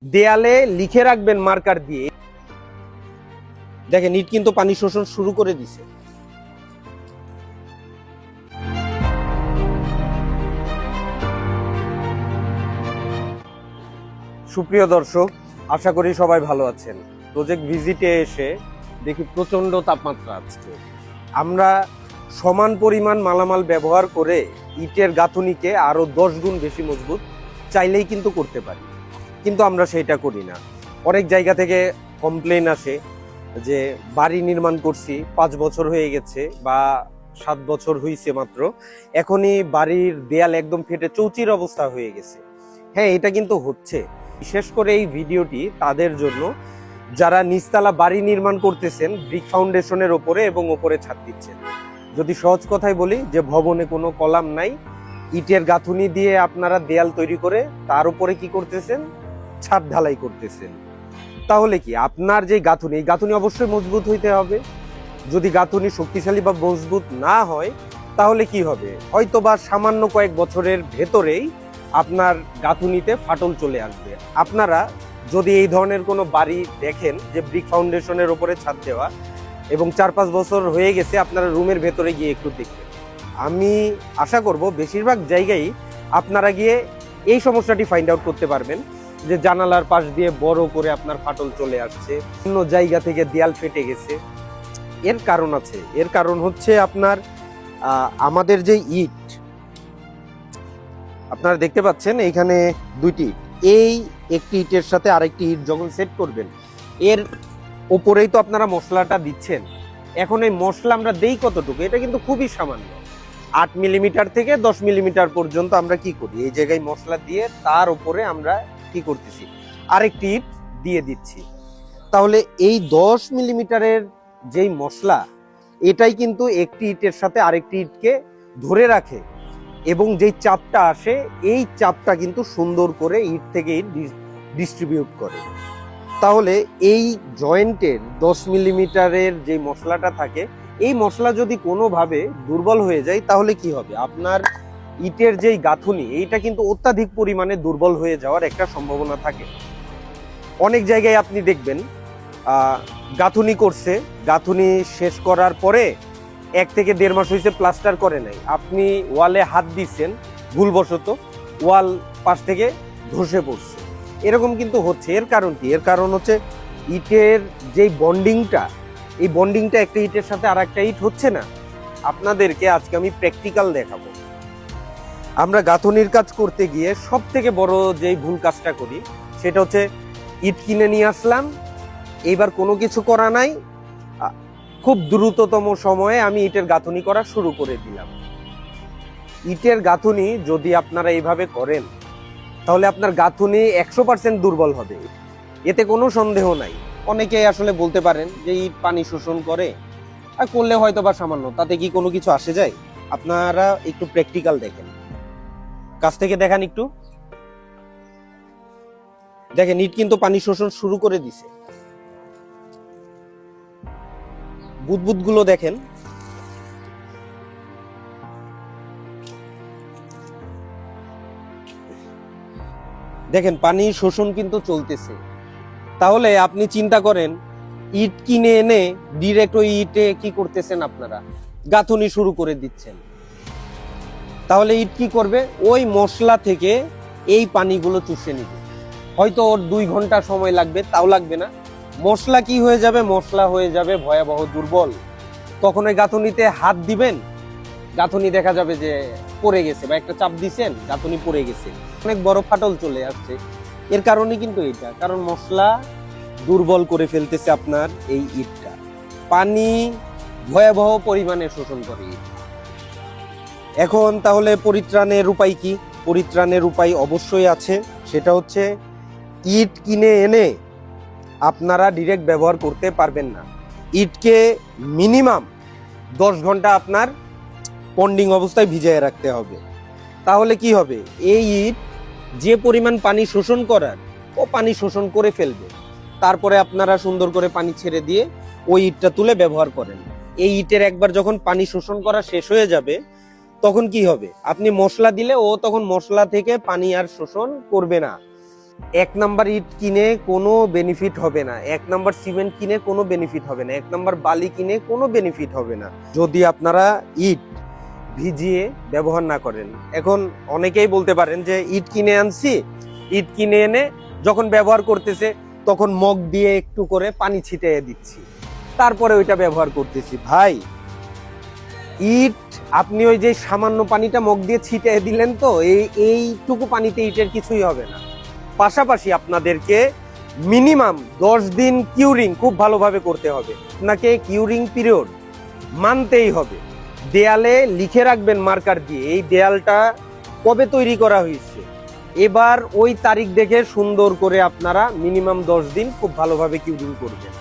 দেয়ালে লিখে রাখবেন মার্কার দিয়ে। দেখেন ইট কিন্তু পানি শোষণ শুরু করে দিছে। সুপ্রিয় দর্শক, আশা করি সবাই ভালো আছেন। প্রজেক্ট ভিজিটে এসে দেখি প্রচন্ড তাপমাত্রা আজকে। আমরা সমান পরিমাণ মালামাল ব্যবহার করে ইটের গাঁথুনিকে আরো 10 গুণ বেশি মজবুত চাইলেই কিন্তু করতে পারি, কিন্তু আমরা সেটা করি না। অনেক জায়গা থেকে কমপ্লেন আসে যে বাড়ি নির্মাণ করছি 5 বছর হয়ে গেছে বা 7 বছর হয়েছে মাত্র, এখনই বাড়ির দেয়াল একদম ফেটে চৌচির অবস্থা হয়ে গেছে। হ্যাঁ, এটা কিন্তু হচ্ছে। বিশেষ করে এই ভিডিওটি তাদের জন্য যারা নিচতলা বাড়ি নির্মাণ করতেছেন ব্রিক ফাউন্ডেশনের ওপরে এবং ওপরে ছাদ দিচ্ছেন। যদি সহজ কথায় বলি যে ভবনে কোনো কলাম নাই, ইটের গাঁথুনি দিয়ে আপনারা দেয়াল তৈরি করে তার উপরে কি করতেছেন, ছাদ ঢালাই করতেছেন। তাহলে কি আপনার যে গাঁথুনি, এই গাঁথুনি অবশ্যই মজবুত হইতে হবে। যদি গাঁথুনি শক্তিশালী বা মজবুত না হয় তাহলে কি হবে, হয়তো বা সামান্য কয়েক বছরের ভেতরেই আপনার গাঁথুনিতে ফাটল চলে আসবে। আপনারা যদি এই ধরনের কোনো বাড়ি দেখেন যে ব্রিক ফাউন্ডেশনের ওপরে ছাদ দেওয়া এবং 4-5 বছর হয়ে গেছে, আপনারা রুমের ভেতরে গিয়ে একটু দেখবেন। আমি আশা করব বেশিরভাগ জায়গায় আপনারা গিয়ে এই সমস্যাটি ফাইন্ড আউট করতে পারবেন যে জানালার পাশ দিয়ে বড় করে আপনার ফাটল চলে আসছে, অন্য জায়গা থেকে দেয়াল ফেটে গেছে। এর কারণ আছে। এর কারণ হচ্ছে আপনার আমাদের যে ইট আপনারা দেখতে পাচ্ছেন এইখানে দুইটি ইট, এই একটি ইটের সাথে আরেকটি ইট যখন সেট করবেন, এর ওপরেই তো আপনারা মশলাটা দিচ্ছেন। এখন এই মশলা আমরা দেই কতটুকু, এটা কিন্তু খুবই সামান্য। 8 মিলিমিটার থেকে 10 মিলিমিটার পর্যন্ত আমরা কি করি, এই জায়গায় মশলা দিয়ে তার উপরে আমরা কি করতেছি, আরেকটি ইট দিয়ে দিচ্ছি। তাহলে এই 10 মিলিমিটারের যেই মশলা, এটাই কিন্তু একটি ইটের সাথে আরেকটি ইটকে ধরে রাখে এবং যেই চাপটা আসে, এই চাপটা কিন্তু সুন্দর করে ইট থেকে ইট ডিস্ট্রিবিউট করে। তাহলে এই জয়েন্টের 10 মিলিমিটারের যে মশলাটা থাকে, এই মশলা যদি কোনোভাবে দুর্বল হয়ে যায় তাহলে কি হবে, আপনার ইটের যেই গাঁথুনি, এইটা কিন্তু অত্যাধিক পরিমাণে দুর্বল হয়ে যাওয়ার একটা সম্ভাবনা থাকে। অনেক জায়গায় আপনি দেখবেন গাঁথুনি করছে, গাঁথুনি শেষ করার পরে 1 থেকে 1.5 মাস হয়েছে প্লাস্টার করে নাই, আপনি ওয়ালে হাত দিচ্ছেন ভুলবশত, ওয়াল পাশ থেকে ধসে পড়ছে। এরকম কিন্তু হচ্ছে। এর কারণ কি? এর কারণ হচ্ছে ইটের যেই বন্ডিংটা, এই বন্ডিংটা একটা ইটের সাথে আর একটা ইট হচ্ছে না। আপনাদেরকে আজকে আমি প্র্যাকটিক্যাল দেখাবো। আমরা গাঁথুনির কাজ করতে গিয়ে সব থেকে বড় যেই ভুল কাজটা করি, সেটা হচ্ছে ইট কিনে নিয়ে আসলাম, এইবার কোনো কিছু করা নাই, খুব দ্রুততম সময়ে আমি ইটের গাঁথুনি করা শুরু করে দিলাম। ইটের গাঁথুনি যদি আপনারা এইভাবে করেন তাহলে আপনার গাঁথুনি 100% দুর্বল হবে, এতে কোনো সন্দেহ নাই। অনেকেই আসলে বলতে পারেন যে ইট পানি শোষণ করে, আর করলে হয়তো বা সামান্য, তাতে কি কোনো কিছু আসে যায়? আপনারা একটু প্র্যাকটিক্যাল দেখেন, কাছ থেকে দেখান একটু। দেখেন ইট কিন্তু পানি শোষণ শুরু করে দিছে। বুদবুদ গুলো দেখেন। দেখেন পানি শোষণ কিন্তু চলতেছে। তাহলে আপনি চিন্তা করেন, ইট কিনে এনে ডিরেক্ট ওই ইটে কি করতেছেন, আপনারা গাঁথুনি শুরু করে দিচ্ছেন। তাহলে ইট কি করবে, ওই মশলা থেকে এই পানিগুলো চুষে নিবে। হয়তো ওর 2 ঘন্টা সময় লাগবে, তাও লাগবে না। মশলা কি হয়ে যাবে, মশলা হয়ে যাবে ভয়াবহ দুর্বল। তখন ওই গাঁথুনিতে হাত দিবেন, গাঁথুনি দেখা যাবে যে পড়ে গেছে, বা একটা চাপ দিছেন গাঁথুনি পড়ে গেছে, অনেক বড় ফাটল চলে আসছে। এর কারণে কিন্তু এটা, কারণ মশলা দুর্বল করে ফেলতেছে আপনার এই ইটটা। পানি ভয়াবহ পরিমাণে শোষণ করে ইট। এখন তাহলে পরিত্রাণের উপায় কি? পরিত্রাণের উপায় অবশ্যই আছে। সেটা হচ্ছে ইট কিনে এনে আপনারা ডিরেক্ট ব্যবহার করতে পারবেন না। ইটকে মিনিমাম 10 ঘন্টা আপনার পন্ডিং অবস্থায় ভিজিয়ে রাখতে হবে। তাহলে কি হবে, এই ইট যে পরিমাণ পানি শোষণ করার, ও পানি শোষণ করে ফেলবে। তারপরে আপনারা সুন্দর করে পানি ছেড়ে দিয়ে ওই ইটটা তুলে ব্যবহার করেন। এই ইটের একবার যখন পানি শোষণ করা শেষ হয়ে যাবে, তখন কি হবে, আপনি মশলা দিলে ও তখন মশলা থেকে পানি আর শোষণ করবে না। এক নাম্বার ইট কিনে কোনো বেনিফিট হবে না, এক নাম্বার সিমেন্ট কিনে কোনো বেনিফিট হবে না, এক নাম্বার বালি কিনে কোনো বেনিফিট হবে না যদি আপনারা ইট ভিজিয়ে ব্যবহার না করেন। এখন অনেকেই বলতে পারেন যে ইট কিনে আনছি, ইট কিনে এনে যখন ব্যবহার করতেছে তখন মগ দিয়ে একটু করে পানি ছিটিয়ে দিচ্ছি, তারপরে ওইটা ব্যবহার করতেছি। ভাই, ইট আপনি ওই যে সামান্য পানিটা মগ দিয়ে ছিটিয়ে দিলেন তো এইটুকু পানিতে ইটের কিছুই হবে না। পাশাপাশি আপনাদেরকে মিনিমাম 10 দিন কিউরিং খুব ভালোভাবে করতে হবে। আপনাকে কিউরিং পিরিয়ড মানতেই হবে। দেয়ালে লিখে রাখবেন মার্কার দিয়ে এই দেয়ালটা কবে তৈরি করা হয়েছে, এবার ওই তারিখ দেখে সুন্দর করে আপনারা মিনিমাম 10 দিন খুব ভালোভাবে কিউরিং করবেন।